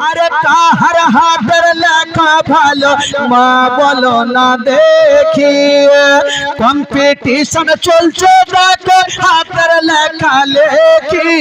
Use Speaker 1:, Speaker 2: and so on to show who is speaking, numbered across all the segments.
Speaker 1: আরে কাহার হাতের লেখা ভালো মা বলো না দেখি কম্পিটিশন চলছে দেখো হাতের লেখা লেখি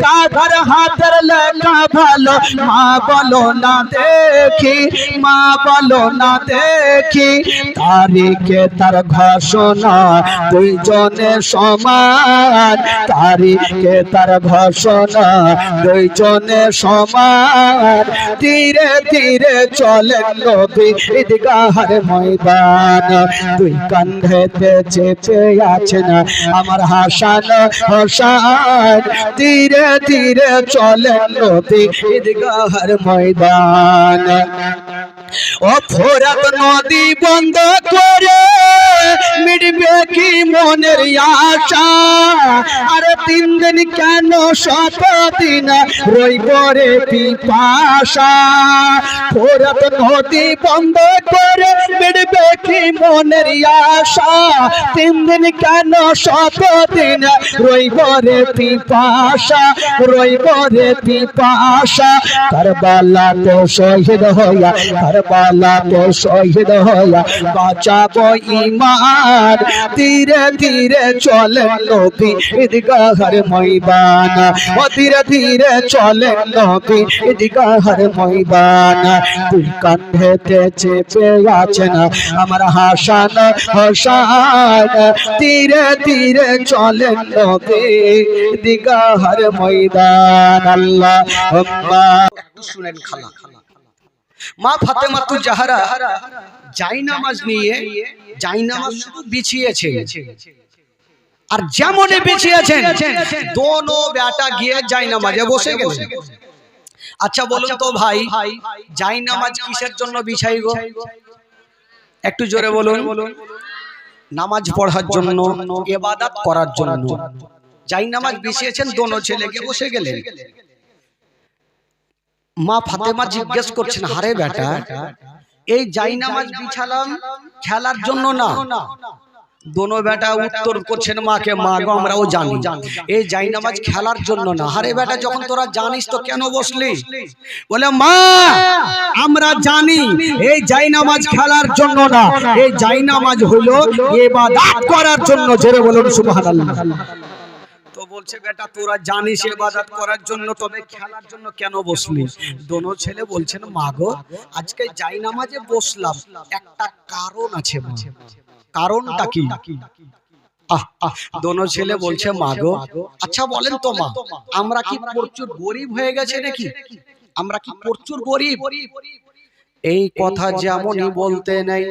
Speaker 1: কাহার হাতের লেখা ভালো মা বলো না দেখি মা বলো না দেখি তারিখে তার ঘোষণা দুইজনে সমান তারিখে তার ঘোষণা দুইজনে সমান ধীরে ধীরে চলেন নবী ঈদগাহের ময়দান দুই কাঁধেতে চেপে আছেন আমার হাসান হোসেন ধীরে ধীরে চলেন নবী ঈদগাহের ময়দান ও ফোরাত নদী বন্ধ করে মিটবে কি মনের আশা আর 3 দিন কেন 7 দিন রইব রে পিপাসা ফোরাত নদী বন্ধ করে মিটবে কি মনের আশা 3 দিন কেন 7 দিন রইব রে পিপাসা রইব রে পিপাসা কারবালা তো শহীদ হইয়া কারবালা তো শহীদ হইয়া বাঁচাবো ঈমান ধীরে ধীরে চলে নবী ঈদগাহের ময়দান ও ধীরে ধীরে চলে নবী ঈদগাহের ময়দান দুই কাঁধেতে চেপে আছেন আমার হাসান হোসেন ধীরে ধীরে চলে নবী ঈদগাহের ময়দান আল্লাহুম্মা একটু শুনেন খালা মা ফাতেমাতুজ জাহরা জায়নামাজ নিয়ে জায়নামাজ শুধু বিছিয়েছে আর যেমনই বিছিয়েছেন দোনো বেটা গিয়ে জায়নামাজে বসে গেলেন আচ্ছা বলুন তো ভাই জায়নামাজ কিসের জন্য বিছাই গো একটু জোরে বলুন নামাজ পড়ার জন্য ইবাদত করার জন্য জায়নামাজ বিছিয়েছেন দোনো ছেলে গিয়ে বসে গেলেন মা ফাতেমা জিজ্ঞেস করছেন আরে বেটা এই জায়নামাজ বিছালাম খেলার জন্য না দোনো বেটা উত্তর করছেন মাকে মা গো আমরাও জানি এই জায়নামাজ খেলার জন্য না আরে বেটা যখন তোরা জানিস তো কেন বসলি বলে মা আমরা জানি এই জায়নামাজ খেলার জন্য না এই জায়নামাজ হলো ইবাদত করার জন্য জোরে বলুন সুবহানাল্লাহ তো বলছে বেটা তোরা জানিস ইবাদত করার জন্য তবে খেলার জন্য কেন বসলি দোনো ছেলে বলছেন মা গো আজকে জায়নামাজে বসলাম একটা কারণ আছে মা কারণটা কি দোনো ছেলে বলছে মা গো আচ্ছা বলেন তো মা আমরা কি প্রচুর গরিব হয়ে গেছে নাকি আমরা কি প্রচুর গরিব এই কথা যেমনই বলতে নেই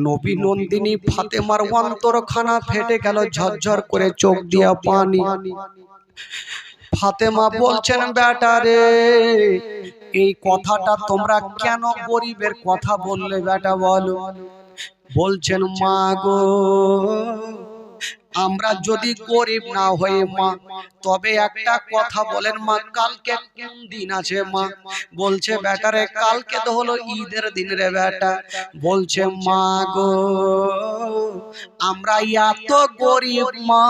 Speaker 1: নবী নন্দিনী ফাতেমার অন্তরখানা ফেটে গেল ঝরঝর করে চোখ দিয়া পানি ফাতেমা বলছেন বেটা রে এই কথাটা তোমরা কেন গরিবের কথা বললে বেটা বলো বলছেন মা গো আমরা যদি গরিব না হয়ে মা তবে একটা কথা বলেন মা কালকে কোন দিন আছে মা বলছে বেটা রে কালকে তো হলো ঈদের দিন রে বেটা বলছে মা গো আমরা এত গরিব মা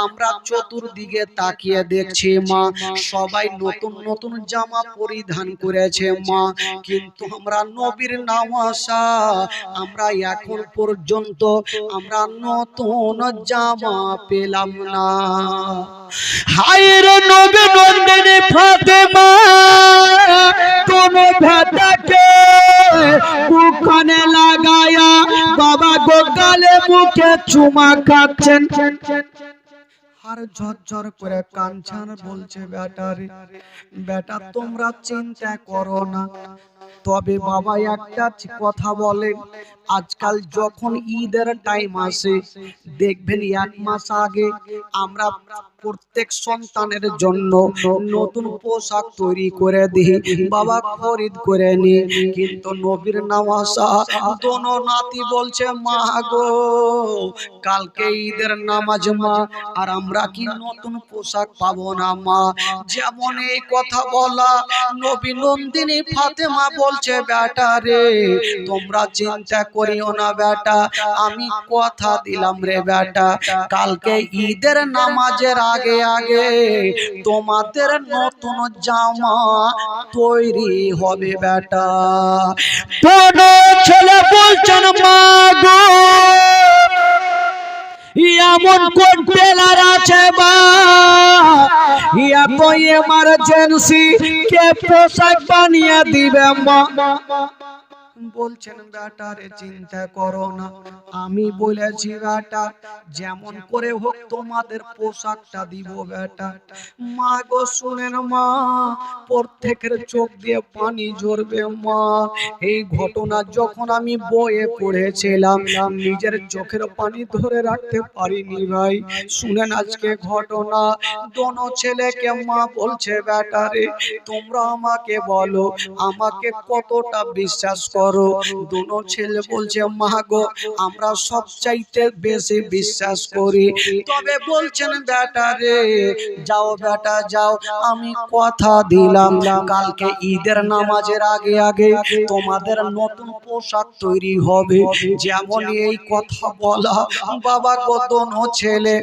Speaker 1: আমরা চতুর্দিকে তাকিয়ে দেখছি মা সবাই নতুন নতুন জামা পরিধান করেছে মা কিন্তু আমরা নবীর নামাশা আমরা এখন পর্যন্ত আমরা নতুন জামা পেলাম না হায়রে নবী নন্দিনী ফাতেমা তুমি ভেটাকে বুকখানে লাগায়া বাবা গোগালে মুখে চুমা খাচ্ছেন আর ঝরঝর করে কাঁদছেন বলছে বেটা রে বেটা তোমরা চিন্তা করো না তবে বাবা একটা কথা বলেন আজকাল যখন ঈদের টাইম আসে দেখবেন 1 মাস আগে আমরা প্রত্যেক সন্তানের জন্য নতুন পোশাক তৈরি করে দিই বাবা খরিদ করে নি কিন্তু নবীর নামাজা দোনো নাতি বলছে মা গো কালকে ঈদের নামাজ মা আর আমরা কি নতুন পোশাক পাবো না মা যেমন এই কথা বলা নবী নন্দিনী ফাতেমা বলছে বেটা রে তোমরা চিন্তা করিও না বেটা আমি কথা দিলাম রে বেটা কালকে ঈদের নামাজের আগে আগে তোমাদের নতুন জামা তৈরি হবে বেটা। কোন ছেলে বলছেন মা গো এমন কোন টেলার আছে বা এত এমার্জেন্সি কে পোশাক বানিয়ে দিবে মা। বলছেন বেটা রে চিন্তা করো না, আমি বলেছি বেটা যেমন করে হোক তোমাদের পোশাকটা দিব বেটা। মা গো শুনেন মা, প্রত্যেকের চোখ দিয়ে পানি ঝরবে মা। এই ঘটনা যখন আমি বইয়ে পড়েছিলাম নিজের চোখের পানি ধরে রাখতে পারিনি ভাই। শুনেন আজকে ঘটনা, দোনো ছেলেকে মা বলছে বেটা রে তোমরা আমাকে বলো আমাকে কতটা বিশ্বাস করো। দোনো ছেলে বলছে মা গো আমরা সবচাইতে বেশি বিশ্বাস করি। তবে বলছেন বেটা রে যাও বেটা যাও, আমি কথা দিলাম কালকে ঈদের নামাজের আগে আগে তোমাদের নতুন পোশাক তৈরি হবে। যেমন এই কথা বলা বাবা গো দোনো ছেলে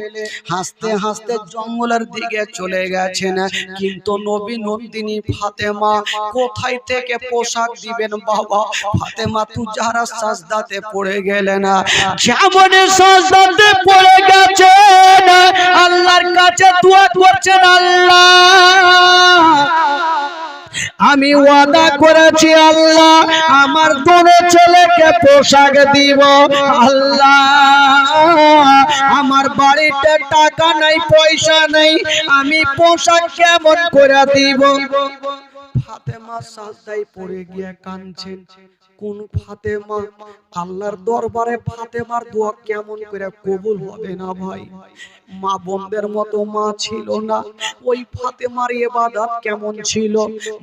Speaker 1: হাসতে হাসতে জঙ্গলের দিকে চলে গেছেন। কিন্তু নবী নন্দিনী ফাতেমা কোথায় থেকে পোশাক দিবেন বাবা? ফাতেমা তুজারা সাজদাতে পড়ে গেলেন। যেমন সাজদাতে পড়ে গেছেন আল্লাহর কাছে দোয়া করছেন আল্লাহ আমি ওয়াদা করেছি আল্লাহ আমার দোনো ছেলেকে পোশাক দিব। আল্লাহ আমার বাড়িতে টাকা নাই পয়সা নেই, আমি পোশাক কেমন করে দিব? ফাতেমা সাজদায় পড়ে গিয়ে কাঁদছেন। কোন ফাতেমা? আল্লাহর দরবারে ফাতেমার দোয়া কেমন করে কবুল হবে না ভাই? মা বোনদের মতো মা ছিল না। ওই ফাতেমার ইবাদত কেমন ছিল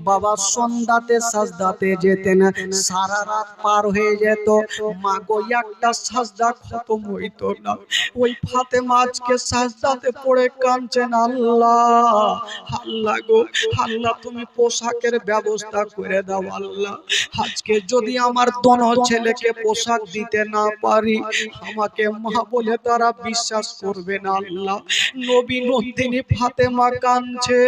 Speaker 1: বাবা? সন্ধ্যাতে সাজদাতে যেতেন, সারা রাত পার হয়ে যেত, মা গো একটা সাজদা খতম হইতো না। ওই ফাতেমা আজকে সাজদাতে পড়ে কাঁদছেন আল্লাহ আল্লাহ গো আল্লাহ তুমি পোশাকের ব্যবস্থা করে দাও আল্লাহ। আজকে যদি আমার দোনো ছেলেকে পোশাক দিতে না পারি আমাকে মা বলে তারা বিশ্বাস করবে না আল্লাহ। নবী নন্দিনী ফাতেমা কাঁদছে,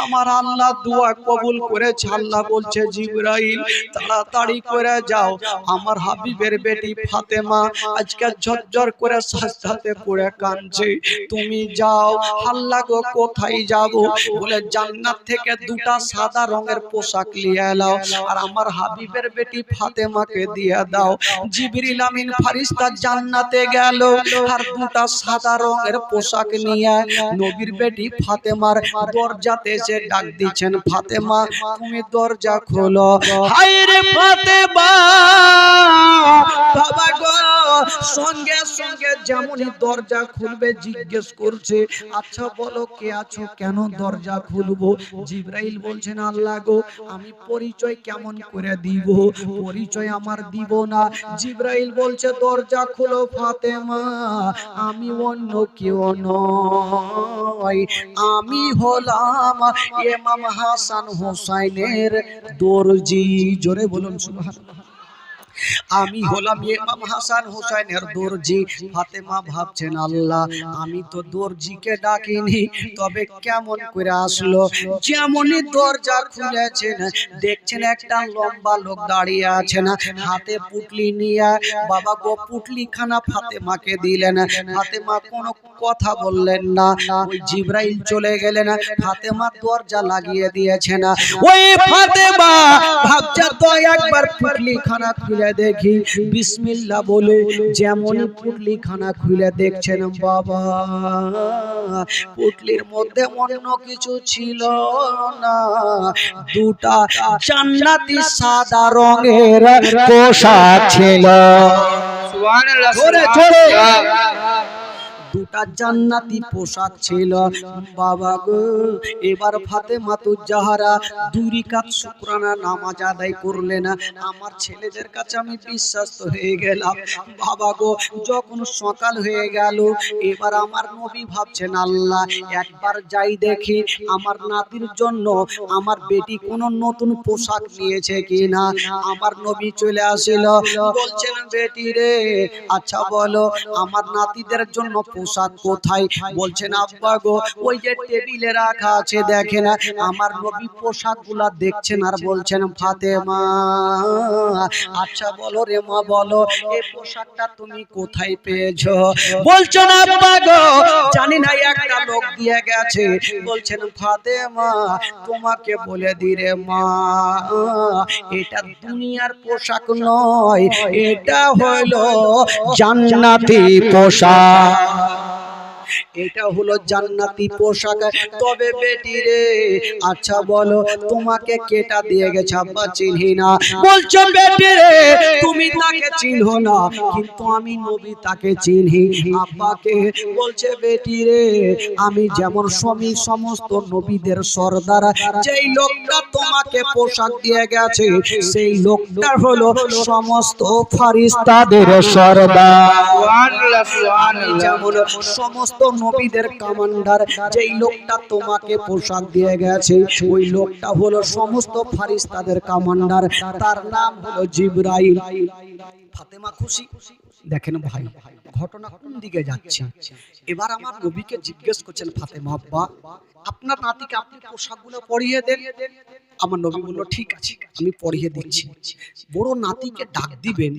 Speaker 1: আমার আল্লাহ দোয়া কবুল করেছে। আল্লাহ বলছে জিবরাইল তাড়াতাড়ি করে যাও, আমার হাবিবের বেটি ফাতেমা আজকে ঝরঝর করে সাজদাতে পড়ে কাঁদছে, তুমি যাও। আল্লাহ গো কোথায় যাব? বলে জান্নাত থেকে দুটা সাদা রঙের পোশাক নিয়ে এলাও আর আমার হাবিবের বেটি ফাতেমাকে দিয়ে দাও। জিবরিল আমিন ফেরেশতা জান্নাতে গেল আর দুটা সাদা রঙের পোশাক নিয়ে নবীর বেটি ফাতেমার দরজাতে এসে ডাক দিচ্ছেন, ফাতেমা তুমি দরজা খোলো। হায় রে ফাতেমা বাবা গো সঙ্গে সঙ্গে যেমনই দরজা খুলবে জিজ্ঞেস করছে আচ্ছা বলো কে আছো, কেন দরজা খুলবো? জিবরাইল বলছেন আল্লাহ গো আমি পরিচয় কেমন করে দিব? পরিচয় আমার দিব না। জিবরাইল বলছে দরজা খুলো ফাতেমা, আমি অন্য কেউ নয়, আমি হলাম ইমাম হাসান হোসাইনের দর্জি। জোরে বলুন সুবহানাল্লাহ। আমি হলাম ইমাম হাসান হোসেনের দর্জি। ফাতেমা ভাবছেন আল্লাহ আমি তো দর্জিকে ডাকিনি, তবে কেমন করে আসলো? যেমনই দরজা খুলেছেন দেখছেন একটা লম্বা লোক দাঁড়িয়ে আছেন, হাতে পুটলি নিয়ে। বাবা গো পুটলি খানা ফাতেমাকে দিলেন। ফাতেমা কোনো কথা বললেন না। ওই জিবরাইল চলে গেলেন, ফাতেমা দরজা লাগিয়ে দিয়েছেন। ওই ফাতেমা ভাবছে তো একবার পুটলি খানা খুলে দেখি, বিসমিল্লাহ বলে যেমনই পুটলি খানা খুলে দেখছেন বাবা পুটলির মধ্যে অন্য কিছু ছিল না, দুটা জান্নাতি সাদা রঙের পোশাক ছিল। সুবহানাল্লাহ দুটা জান্নাতি পোশাক ছিল বাবা গো। এবার ফাতেমা তুজাহারা দুই রাকাত শুকরানা নামাজ আদায় করলেন। আমার ছেলেদের কাছে আমি বিশ্বাস হয়ে গেলাম বাবা গো। যখন সকাল হয়ে গেল এবার আমার নবী ভাবছেন আল্লাহ একবার যাই দেখি আমার নাতির জন্য আমার বেটি কোন নতুন পোশাক নিয়েছে কিনা। আমার নবী চলে আসিল, বলছেন বেটি রে আচ্ছা বলো আমার নাতিদের জন্য পোশাক কোথায়? বলছেন আব্বা গো ওই যে টেবিলে রাখা আছে দেখেন আমার নবী পোশাকগুলা দেখছেন আর বলছেন ফাতেমা আচ্ছা বলো রে মা বলো এই পোশাকটা তুমি কোথায় পেয়েছো? বলছো না আব্বা গো জানি না একটা লোক দিয়ে গেছে। বলছেন ফাতেমা তোমাকে বলে দিরে মা এটা দুনিয়ার পোশাক নয়, এটা হলো জান্নাতি পোশাক, এটা হলো জান্নাতি পোশাক। তবে বেটি রে আচ্ছা বলো তোমাকে কেটা দিয়ে গেছে? আব্বা চিনি না। বলছো বেটি রে তুমি তাকে চিনো না কিন্তু আমি নবী তাকে চিনি। আব্বাকে বলছে বেটি রে আমি যেমন সমস্ত নবীদের সর্দার, যেই লোকটা তোমাকে পোশাক দিয়ে গেছে সেই লোকটা হলো সমস্ত ফেরেশতাদের সর্দার। আমি যেমন সমস্ত নবীদের কমান্ডার, যেই লোকটা তোমাকে পোশাক দিয়ে গেছে ওই লোকটা হলো সমস্ত ফেরেশতাদের কমান্ডার, তার নাম হলো জিবরাইল। ফাতেমা খুশি। দেখেন ভাই ঘটনা কোন দিকে যাচ্ছে। এবার আমার নবীকে জিজ্ঞেস করছেন ফাতেমা আব্বা আপনার নাতিকে আপনি পোশাকগুলো পরিয়ে দেন। আমার নবী বলল ঠিক আছে আমি পরিয়ে দিচ্ছি। বড় নাতিকে ডাক দিবেন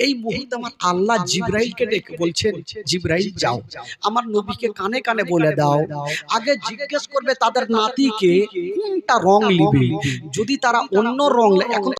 Speaker 1: এই মুহূর্তে আমার আল্লাহ জিবরাইলকে ডেকে বলছেন জিবরাইল যাও আমার নবীকে কানে কানে বলে দাও আগে জিজ্ঞেস করবে তাদের নাতিকে কোনটা রং নিবে, যদি তারা অন্য রং এখন